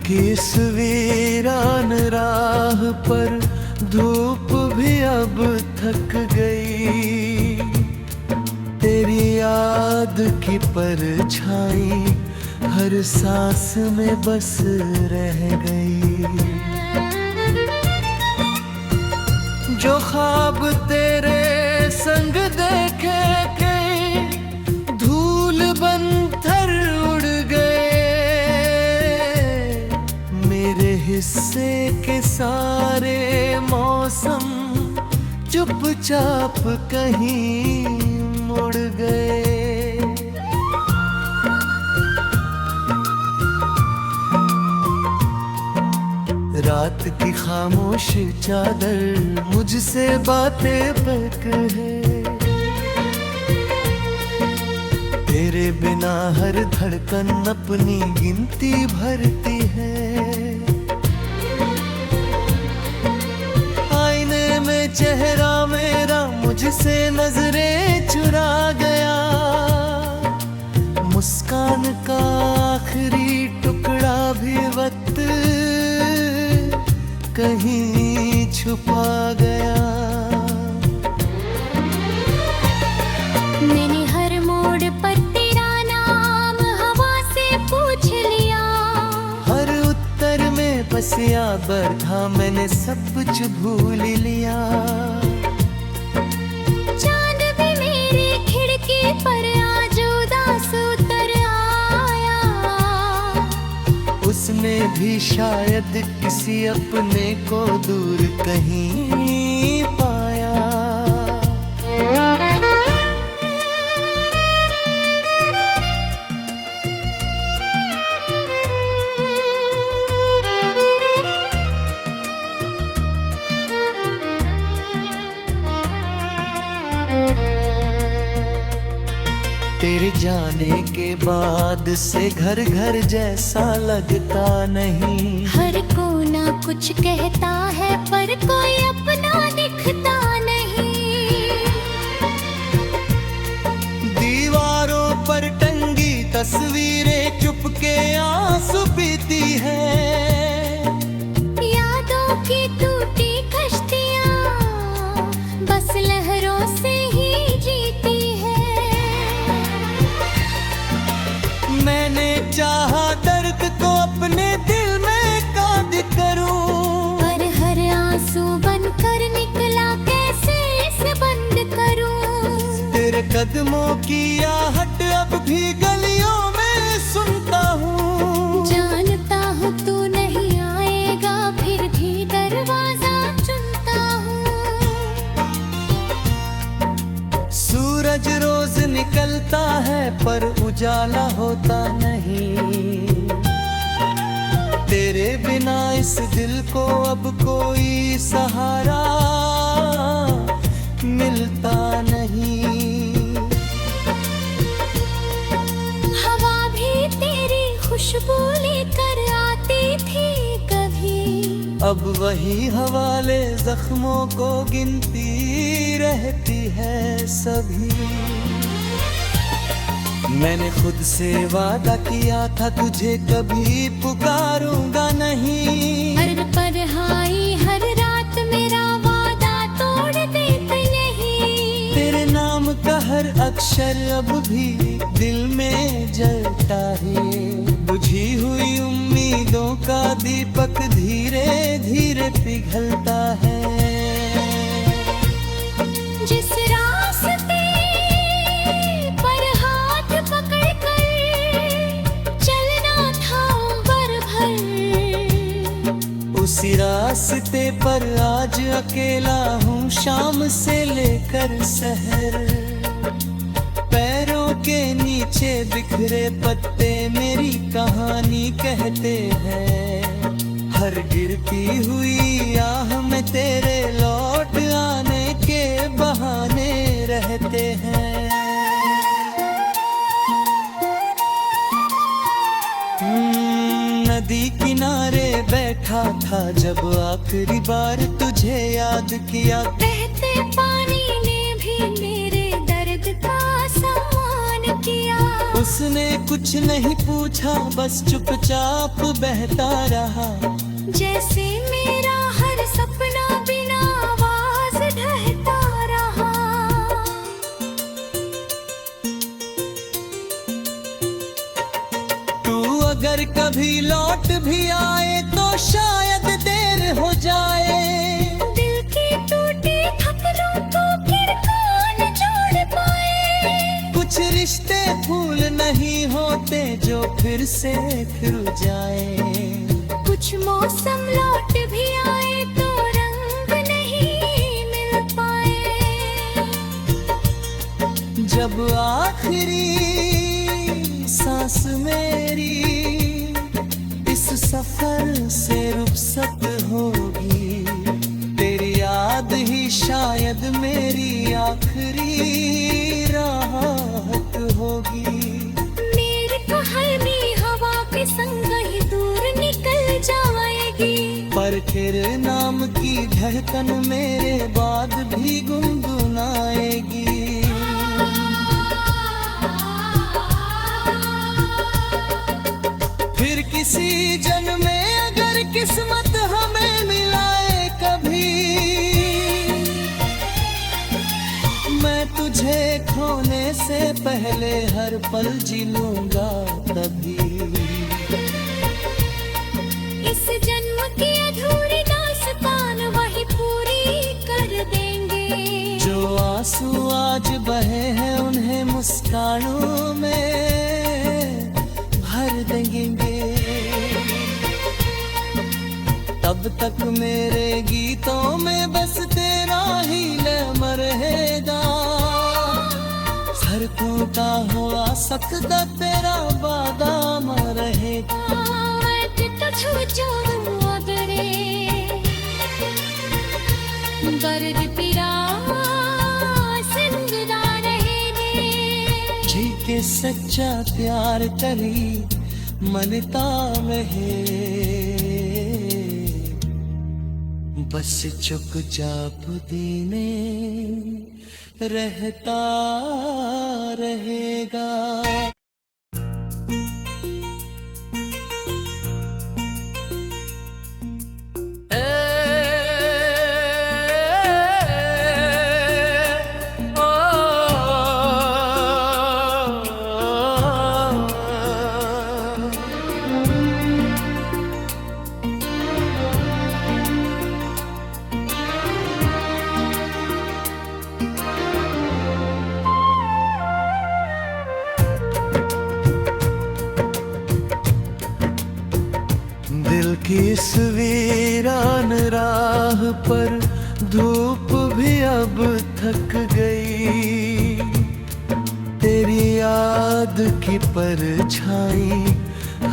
कि इस वीरान राह पर धूप भी अब थक गई। तेरी याद की परछाई हर सांस में बस रह गई। जो ख्वाब तेरे संग देखे के धूल बनकर उड़ गए। मेरे हिस्से के सारे मौसम चुपचाप कहीं मुड़ गए। रात की खामोश चादर मुझसे बातें पर कहे। तेरे बिना हर धड़कन अपनी गिनती भरती है। आईने में चेहरा मेरा मुझसे नजरें चुरा गया। मुस्कान का आखिरी टुकड़ा भी वक्त कहीं छुपा गया। मैंने हर मोड़ पर तेरा नाम हवा से पूछ लिया। हर उत्तर में बस याद था मैंने सब कुछ भूल लिया। चांद भी मेरी खिड़की पर आज उदास उतर आया। उसने भी शायद किसी अपने को दूर कहीं पाया। तेरे जाने के बाद से घर घर जैसा लगता नहीं। हर कोना कुछ कहता है पर कोई अपना दिखता नहीं। दीवारों पर टंगी तस्वीरें चुपके आंसू पीती हैं। यादों की टूटी कश्तियाँ बस लहरों से ही जीती है। मैंने चाहा दर्द को अपने दिल में कैद करूं। पर हर आंसू बनकर निकला कैसे इसे बंद करूं। तेरे कदमों की आहट अब भी गलियों में सुनता हूँ। जानता हूँ तू नहीं आएगा फिर भी दरवाजा चुनता हूँ। सूरज रोज निकलता है पर उजाला होता नहीं। तेरे बिना इस दिल को अब कोई सहारा मिलता नहीं। हवा भी तेरी खुशबू लेकर आती थी कभी। अब वही हवाले जख्मों को गिनती रहती है सभी। मैंने खुद से वादा किया था तुझे कभी पुकारूंगा नहीं। हर पढ़ाई हर रात मेरा वादा तोड़ देते नहीं। तेरे नाम का हर अक्षर अब भी दिल में जलता है। बुझी हुई उम्मीदों का दीपक धीरे धीरे पिघलता है। जिस रास्ते पर हाथ पकड़ कर चलना था उम्र भर। उसी रास्ते पर आज अकेला हूँ शाम से लेकर शहर। पैरों के नीचे बिखरे पत्ते मेरी कहानी कहते हैं। हर गिरती हुई आह में तेरे लौट आने के बहाने रहते हैं। नदी किनारे बैठा था जब आखिरी बार तुझे याद किया। बहते पानी ने भी मेरे दर्द का सम्मान किया। उसने कुछ नहीं पूछा, बस चुपचाप बहता रहा। जैसे मेरा हर सपना बिना आवाज ढहता रहा। तू अगर कभी लौट भी आए तो शायद देर हो जाए। दिल की टूटी खतरों को फिर कौन जोड़ पाए। कुछ रिश्ते फूल नहीं होते जो फिर से खिल जाए। कुछ मौसम लौट भी आए तो रंग नहीं मिल पाए। जब आखिरी सांस मेरी इस सफर से रुखसत होगी, तेरी याद ही शायद मेरी आखिरी राहत होगी। मेरी कहानी हवा के संग ही दूर निकल जाएगी। पर फिर नाम की धड़कन मेरे बाद भी गुनगुनाएगी। फिर किसी जन्म में अगर किस्मत हमें मिलाए कभी, मैं तुझे खोने से पहले हर पल जी लूंगा तभी। इस जन्म की अधूरी दास्तान वही पूरी कर देंगे। जो आंसू आज बहे हैं उन्हें मुस्कानों में भर देंगे। तब तक मेरे गीतों में बस तेरा ही नाम रहेगा। धरती का हुआ सकता तेरा बादाम रहेगा। दर्द पीड़ा जिंदा रहे। जी के सच्चा प्यार करी मनता रहे। बस चुपचाप देने रहता रहेगा। दिल की इस वीरान राह पर धूप भी अब थक गई। तेरी याद की परछाई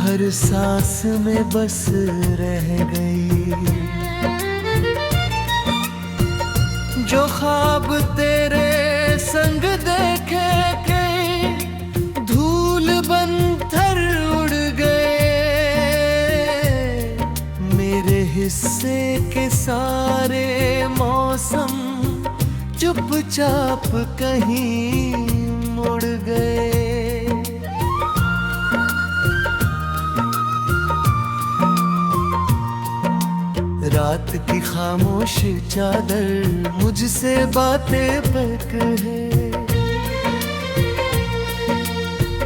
हर सांस में बस रह गई। जो ख्वाब तेरे संग देखे के धूल बनकर उड़ गए। मेरे हिस्से के सारे मौसम चुपचाप कहीं मुड़ गए। रात की खामोश चादर मुझसे बातें पर कहे।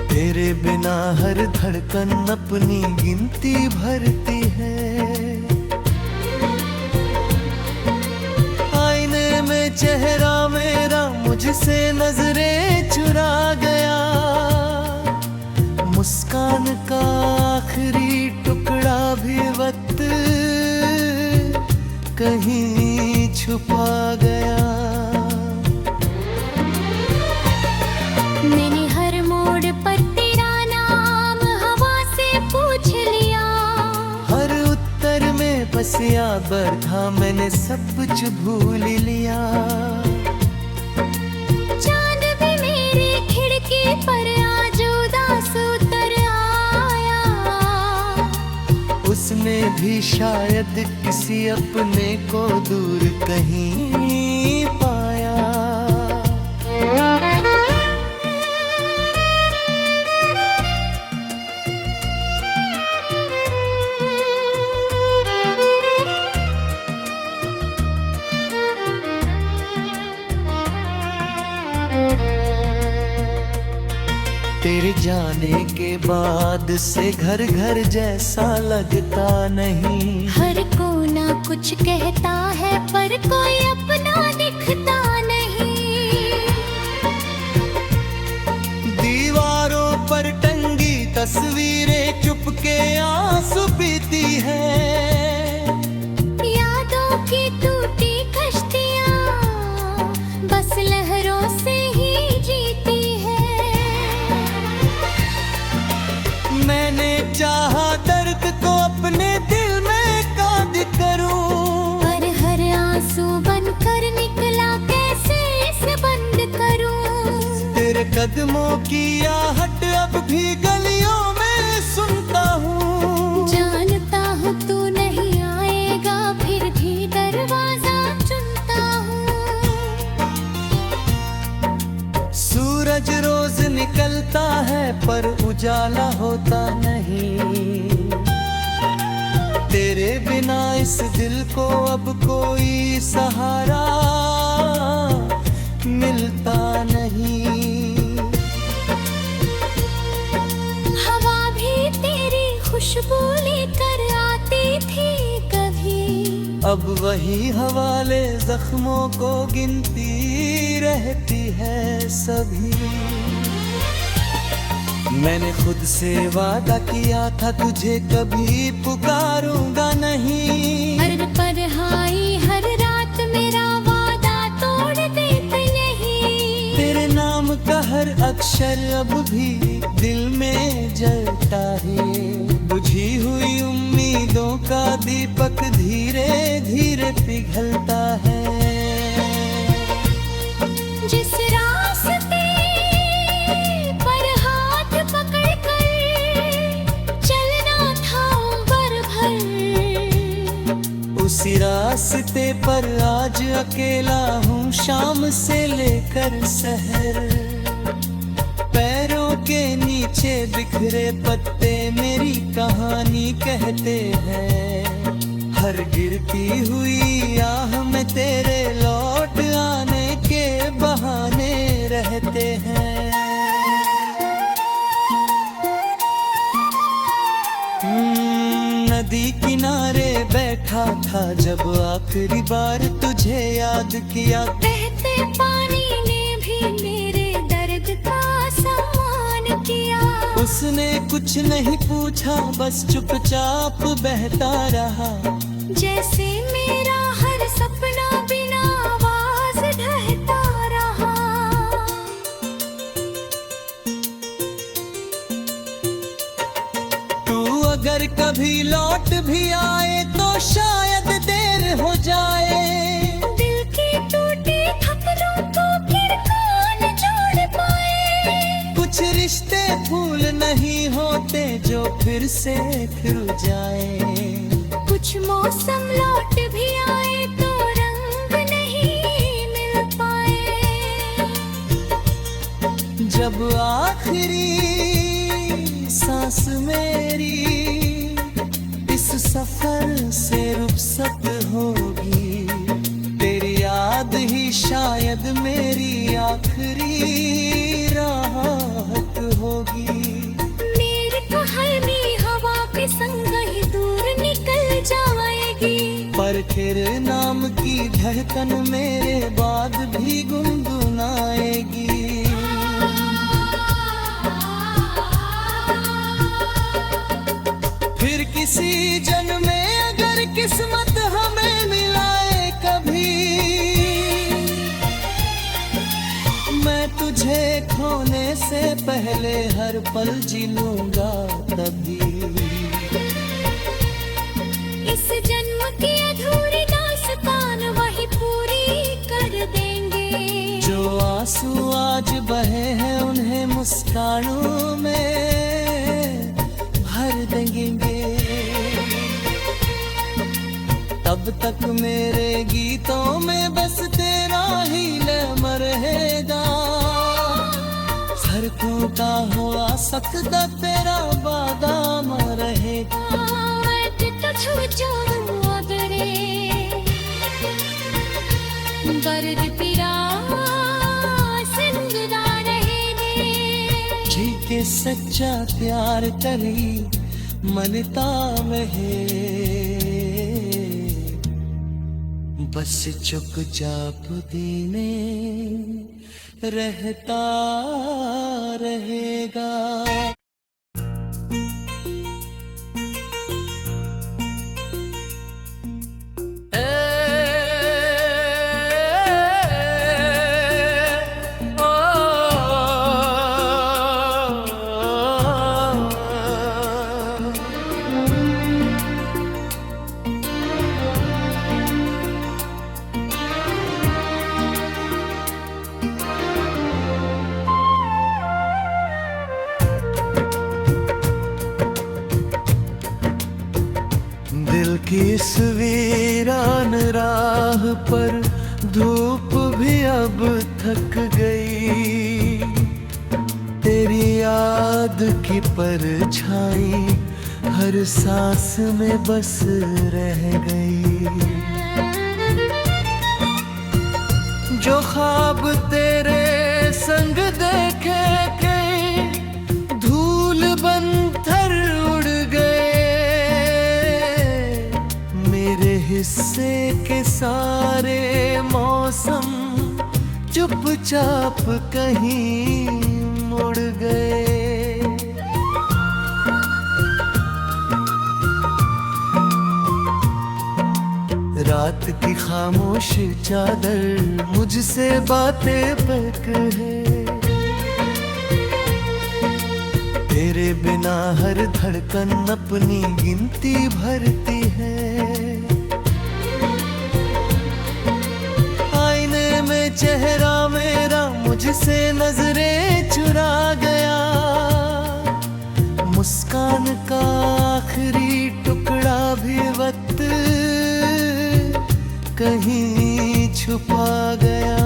तेरे बिना हर धड़कन अपनी गिनती भरती है। आईने में चेहरा मेरा मुझसे नजरें चुरा गया। मुस्कान का आखिरी टुकड़ा भी वक्त कहीं छुपा गया। मैंने हर मोड़ पर तेरा नाम हवा से पूछ लिया। हर उत्तर में बस याद था मैंने सब कुछ भूल लिया। चांद भी मेरी खिड़की पर आज उदास उतर आया। उसने भी शायद किसी अपने को दूर कहीं पाया। जाने के बाद से घर घर जैसा लगता नहीं। हर कोना कुछ कहता है पर कोई अपना दिखता नहीं। दीवारों पर टंगी तस्वीरें चुपके आंसू पीती है। यादों की टूटी कश्तियाँ बस लहरों से ही जीती है। मैंने चाहा दर्द को अपने दिल में कैद करूं, पर हर आंसू बनकर निकला, कैसे इसे बंद करूं। तेरे कदमों की आहट अब भी गलियों में सुनता हूँ। जानता हूँ तू नहीं आएगा, फिर भी दरवाजा चुनता हूँ। सूरज रोज निकलता है पर उजाला होता नहीं। तेरे बिना इस दिल को अब कोई सहारा मिलता नहीं। हवा भी तेरी खुशबू लेकर आती थी कभी, अब वही हवाले जख्मों को गिनती रहती है सभी। मैंने खुद से वादा किया था तुझे कभी पुकारूंगा नहीं। हर पढ़ाई हर रात मेरा वादा तोड़ देते नहीं। तेरे नाम का हर अक्षर अब भी दिल में जलता है। बुझी हुई उम्मीदों का दीपक धीरे धीरे पिघलता है। जिस रास्ते पर हाथ पकड़ कर चलना था उम्र भर, उसी रास्ते पर आज अकेला हूँ शाम से लेकर शहर। पैरों के नीचे बिखरे पत्ते मेरी कहानी कहते हैं। हर गिरती हुई आह में तेरे लौट आने के बहाने रहते हैं। नदी किनारे बैठा था जब आखिरी बार तुझे याद किया। बहते पानी ने भी मेरे दर्द का सम्मान किया। उसने कुछ नहीं पूछा बस चुपचाप बहता रहा। जैसे मेरा हर सपना बिना आवाज ढहता रहा। तू अगर कभी लौट भी आए तो शायद देर हो जाए। दिल की टूटी खपरों को फिर कौन जोड़ पाए। कुछ रिश्ते फूल नहीं होते जो फिर से खिल जाए। कुछ मौसम लौट भी आए तो रंग नहीं मिल पाए। जब आखिरी सांस मेरी इस सफर से रुखसत होगी, तेरी याद ही शायद मेरी आखिरी राहत होगी। मेरी कहानी हवा के संग ही दूर निकल जाएगी, पर तेरे नाम की धड़कन मेरे बाद भी गुनगुनाएगी। फिर किसी जन्म में अगर किस्मत हमें मिलाए कभी, मैं तुझे खोने से पहले हर पल जी लूंगा तभी। इस जन्म की अधूरी दास्तान वही पूरी कर देंगे। जो आंसू आज बहे हैं उन्हें मुस्कानों में भर देंगे। तब तक मेरे गीतों में बस तेरा ही लहम रहेगा। सड़कों का हुआ सकता तेरा बादाम रहेगा। दर्द पीड़ा जिंदा रहे दे। ठीक सच्चा प्यार करी मनता महे बस चुपचाप दीने रहता रहेगा। दिल की इस वीरान राह पर धूप भी अब थक गई, तेरी याद की परछाई हर सांस में बस रह गई। जो ख्वाब तेरे संग देखे के धूल बनकर उड़ गए, मेरे हिस्से के सारे मौसम चुपचाप कहीं मुड़ गए। रात की खामोश चादर मुझसे बातें पर कहे, तेरे बिना हर धड़कन अपनी गिनती भरती है। आईने में चेहरा मेरा मुझसे नजरें चुरा गया, मुस्कान का आखिरी टुकड़ा भी वक्त कहीं छुपा गया।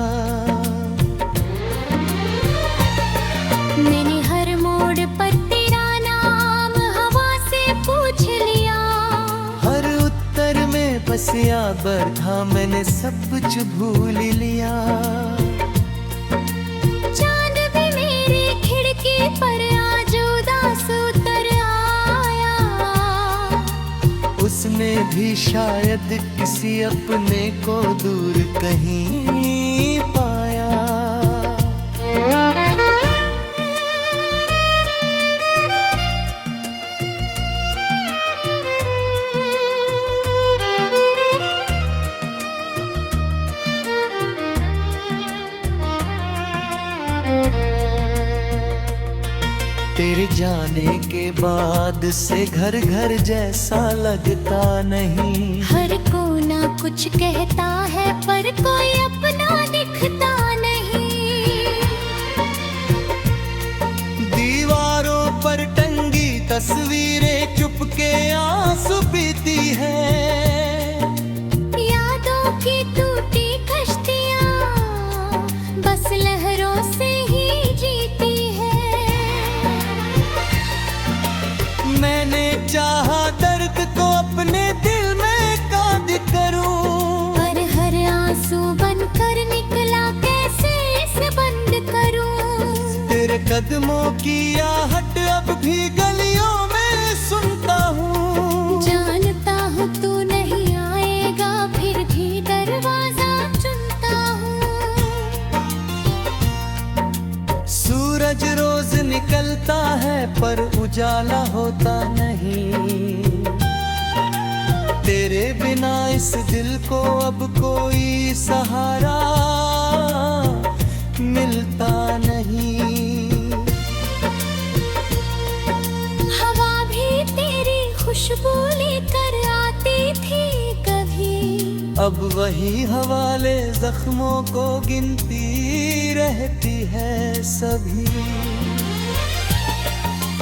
मैंने हर मोड़ पर तेरा नाम हवा से पूछ लिया, हर उत्तर में बस याद था मैंने सब कुछ भूल लिया। चांद भी मेरी खिड़की पर आज उदास उतर आया, उसने भी शायद किसी अपने को दूर कहीं पाया। तेरे जाने के बाद से घर घर जैसा लगता नहीं, हर कोना कुछ कहता है पर कोई अपना दिखता नहीं। दीवारों पर टंगी तस्वीरें चुपके आंसू पीती है, यादों की टूटी कश्तियाँ बस लहरों से ही जीती है। मैंने चाहा दर्द को अपने दिल में कैद करूं, पर हर आंसू बनकर निकला कैसे इसे बंद करूं। तेरे कदमों की आहट अब भी गलियों में सुनता हूँ। जानता हूँ तू नहीं आएगा फिर भी दरवाजा चुनता हूँ। सूरज रोज निकलता है पर उजाला होता नहीं, तेरे बिना इस दिल को अब कोई सहारा मिलता नहीं। हवा भी तेरी खुशबू लेकर आती थी कभी, अब वही हवाले जख्मों को गिनती रहती है सभी।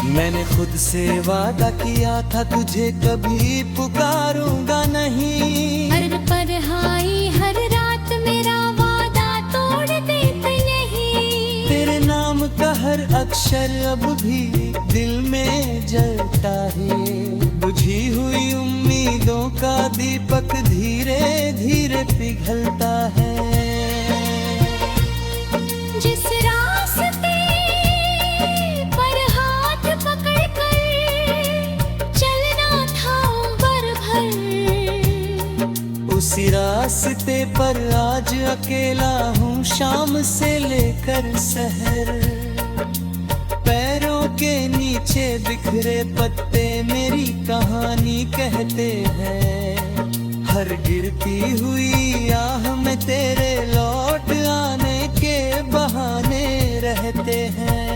मैंने खुद से वादा किया था तुझे कभी पुकारूंगा नहीं, पर हाई हर रात मेरा वादा तोड़ देते नहीं। तेरे नाम का हर अक्षर अब भी दिल में जलता है, बुझी हुई उम्मीदों का दीपक धीरे धीरे पिघलता है। जिस रास्ते पर हाथ अकेला हूँ शाम से लेकर सहर। पैरों के नीचे बिखरे पत्ते मेरी कहानी कहते हैं। हर गिरती हुई आह में तेरे लौट आने के बहाने रहते हैं।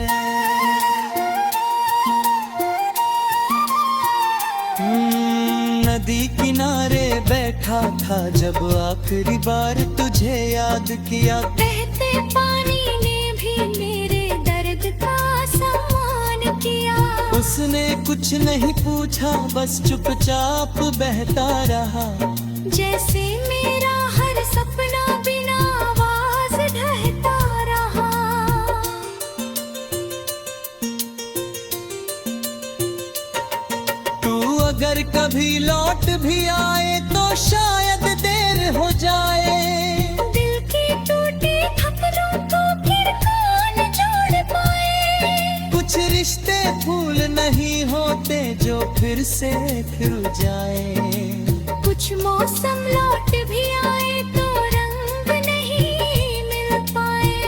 नदी किनारे बैठा था जब आखिरी बार तुझे याद किया। बहते पानी ने भी मेरे दर्द का सम्मान किया। उसने कुछ नहीं पूछा बस चुपचाप बहता रहा। जैसे मेरा हर सपना बिना आवाज ढहता रहा। तू अगर कभी लौट भी आए तो शायद देर हो जाए। दिल की टूटी खपरों को फिर कौन जोड़ पाए। कुछ रिश्ते फूल नहीं होते जो फिर से खिल जाए। कुछ मौसम लौट भी आए तो रंग नहीं मिल पाए।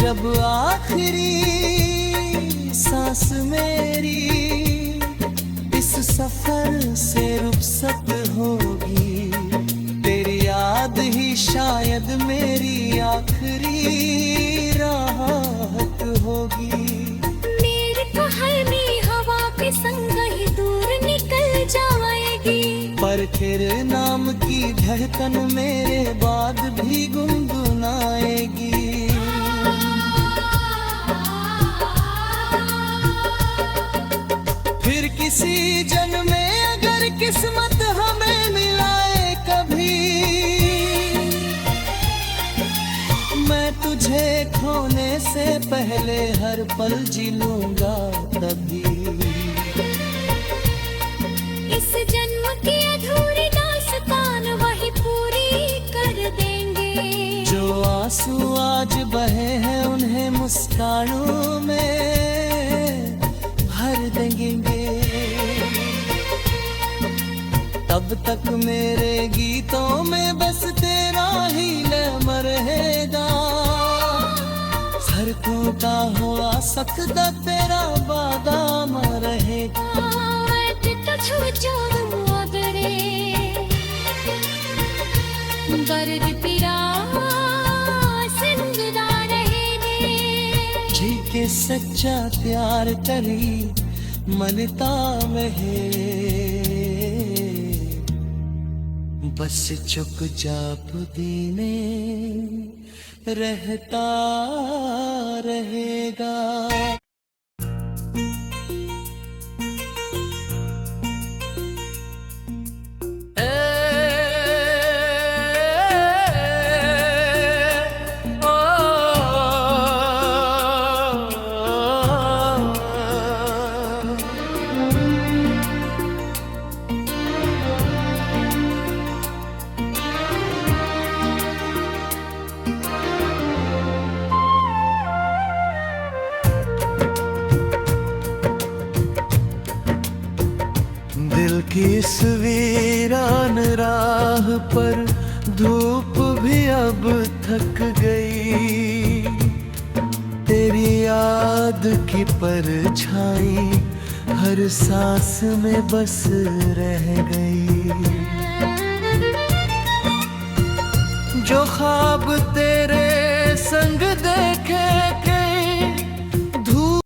जब आखिरी सांस मेरी इस सफर से रुखसत होगी, तेरी याद ही शायद मेरी आखिरी राहत होगी। मेरे कहलमी हवा के संग ही दूर निकल जाएगी। पर तेरे नाम की धड़कन मेरे बाद भी गुनगुनाएगी। फिर किसी जन्म में अगर किस्मत हमें मिलाए कभी, मैं तुझे खोने से पहले हर पल जी लूंगा तभी। इस जन्म की अधूरी दास्तान वही पूरी कर देंगे। जो आंसू आज बहे हैं उन्हें मुस्कानों में भर देंगे। तब तक मेरे गीतों में बस तेरा ही नाम रहेगा। हर टूटा हुआ सकता तेरा बादाम रहेगा। दर्द पीड़ा जिंदा रहे दे। जी के सच्चा प्यार करी मनता में है। बस चुपचाप दीने रहता रहेगा। दिल की इस वीरान राह पर धूप भी अब थक गई। तेरी याद की परछाई हर सांस में बस रह गई। जो ख्वाब तेरे संग देखे के